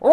Hey,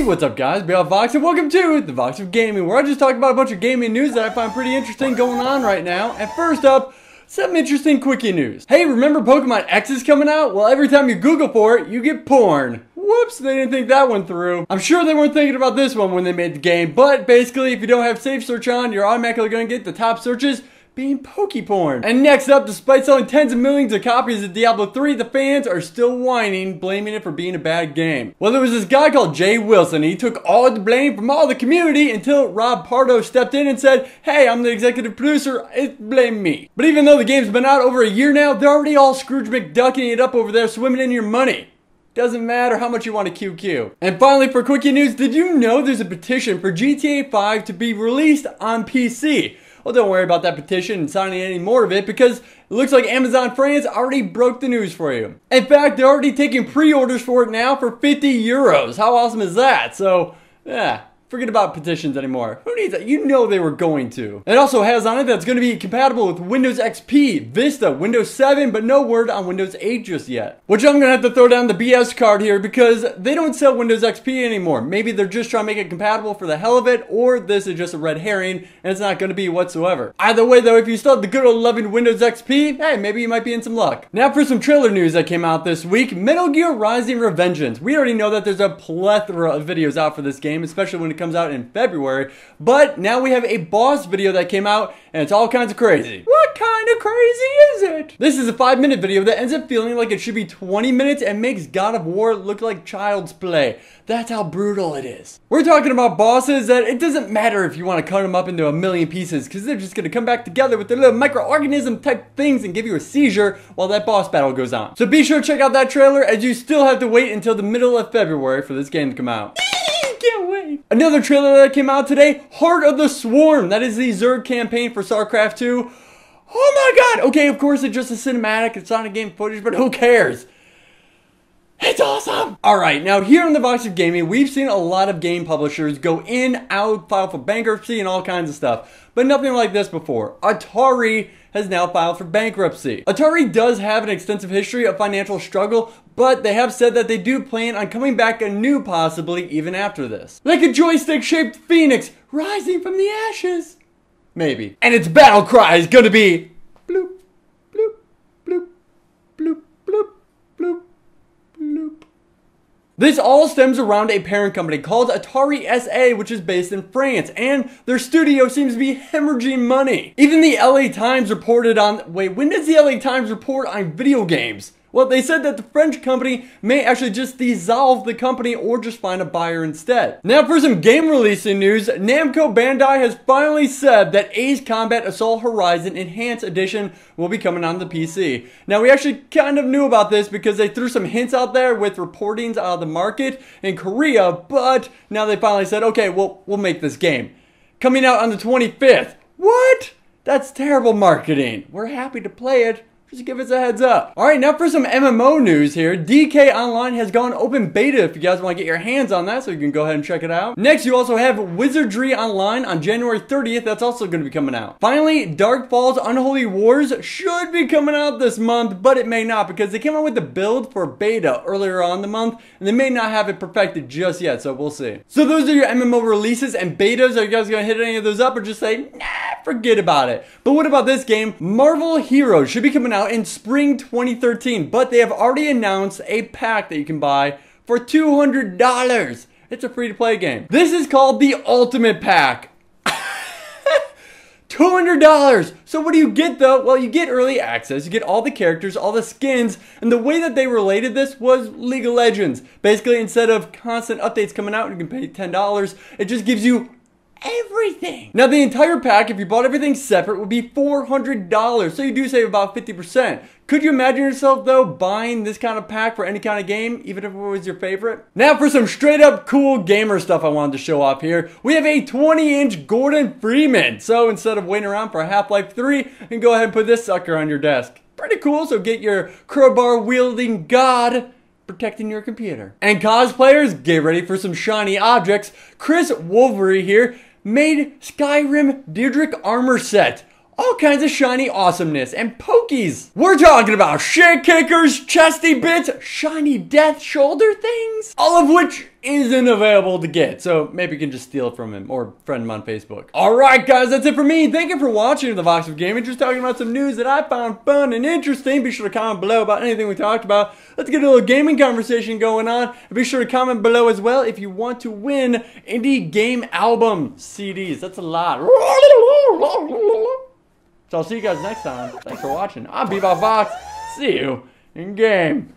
what's up guys? Vox and welcome to the Vox of Gaming, where I just talk about a bunch of gaming news that I find pretty interesting going on right now. And first up, some interesting quickie news. Hey, remember Pokemon X is coming out? Well, every time you Google for it, you get porn. Whoops, they didn't think that one through. I'm sure they weren't thinking about this one when they made the game, but basically if you don't have safe search on, you're automatically going to get the top searches being POKéPR0N. And next up, despite selling tens of millions of copies of Diablo 3, the fans are still whining, blaming it for being a bad game. Well, there was this guy called Jay Wilson, and he took all the blame from all the community until Pardo stepped in and said, hey, I'm the executive producer, blame me. But even though the game's been out over a year now, they're already all Scrooge McDucking it up over there, swimming in your money. Doesn't matter how much you want to QQ. And finally, for quickie news, did you know there's a petition for GTA 5 to be released on PC? Well, don't worry about that petition and signing any more of it because it looks like Amazon France already broke the news for you. In fact, they're already taking pre-orders for it now for 50 euros. How awesome is that? So, yeah. Forget about petitions anymore. Who needs that? You know they were going to. It also has on it that it's going to be compatible with Windows XP, Vista, Windows 7, but no word on Windows 8 just yet. Which I'm going to have to throw down the BS card here because they don't sell Windows XP anymore. Maybe they're just trying to make it compatible for the hell of it, or this is just a red herring and it's not going to be whatsoever. Either way though, if you still have the good old loving Windows XP, hey, maybe you might be in some luck. Now for some trailer news that came out this week, Metal Gear Rising: Revengeance. We already know that there's a plethora of videos out for this game, especially when it comes out in February, but now we have a boss video that came out and it's all kinds of crazy. What kind of crazy is it? This is a 5-minute video that ends up feeling like it should be 20 minutes and makes God of War look like child's play. That's how brutal it is. We're talking about bosses that it doesn't matter if you want to cut them up into a million pieces because they're just going to come back together with their little microorganism type things and give you a seizure while that boss battle goes on. So be sure to check out that trailer as you still have to wait until the middle of February for this game to come out. Can't wait. Another trailer that came out today, Heart of the Swarm. That is the Zerg campaign for StarCraft 2. Oh my god. Okay, of course it's just a cinematic. It's not a game footage, but who cares? It's awesome! Alright, now here on the Vox of Gaming, we've seen a lot of game publishers go in, out, file for bankruptcy and all kinds of stuff. But nothing like this before. Atari has now filed for bankruptcy. Atari does have an extensive history of financial struggle, but they have said that they do plan on coming back anew possibly even after this. Like a joystick-shaped phoenix rising from the ashes. Maybe. And its battle cry is gonna be bloop, bloop, bloop, bloop, bloop, bloop. This all stems around a parent company called Atari SA, which is based in France, and their studio seems to be hemorrhaging money. Even the LA Times reported on, wait, when does the LA Times report on video games? Well, they said that the French company may actually just dissolve the company or just find a buyer instead. Now for some game releasing news, Namco Bandai has finally said that Ace Combat Assault Horizon Enhanced Edition will be coming on the PC. Now we actually kind of knew about this because they threw some hints out there with reportings out of the market in Korea, but now they finally said, okay, we'll make this game. Coming out on the 25th. What? That's terrible marketing. We're happy to play it. Just give us a heads up. Alright, now for some MMO news here. DK Online has gone open beta if you guys want to get your hands on that, so you can go ahead and check it out. Next, you also have Wizardry Online on January 30th. That's also going to be coming out. Finally, Dark Falls Unholy Wars should be coming out this month, but it may not because they came out with the build for beta earlier on in the month, and they may not have it perfected just yet, so we'll see. So those are your MMO releases and betas. Are you guys going to hit any of those up or just say, nah, forget about it? But what about this game? Marvel Heroes should be coming out in spring 2013, but they have already announced a pack that you can buy for $200. It's a free-to-play game. This is called the Ultimate Pack. $200. So what do you get though? Well, you get early access, you get all the characters, all the skins, and the way that they related this was League of Legends. Basically, instead of constant updates coming out, you can pay $10, it just gives you everything. Now the entire pack, if you bought everything separate, would be $400. So you do save about 50%. Could you imagine yourself though buying this kind of pack for any kind of game, even if it was your favorite? Now for some straight up cool gamer stuff I wanted to show off here. We have a 20-inch Gordon Freeman. So instead of waiting around for Half-Life 3, you can go ahead and put this sucker on your desk. Pretty cool, so get your crowbar wielding god protecting your computer. And cosplayers, get ready for some shiny objects. Chris Wolvery here made Skyrim Deirdric armor set. All kinds of shiny awesomeness and pokies. We're talking about shit kickers, chesty bits, shiny death shoulder things, all of which isn't available to get. So maybe you can just steal it from him or friend him on Facebook. All right, guys, that's it for me. Thank you for watching the Vox of Gaming. Just talking about some news that I found fun and interesting. Be sure to comment below about anything we talked about. Let's get a little gaming conversation going on. And be sure to comment below as well if you want to win indie game album CDs. That's a lot. So I'll see you guys next time. Thanks for watching. I'm Bebop Vox. See you in game.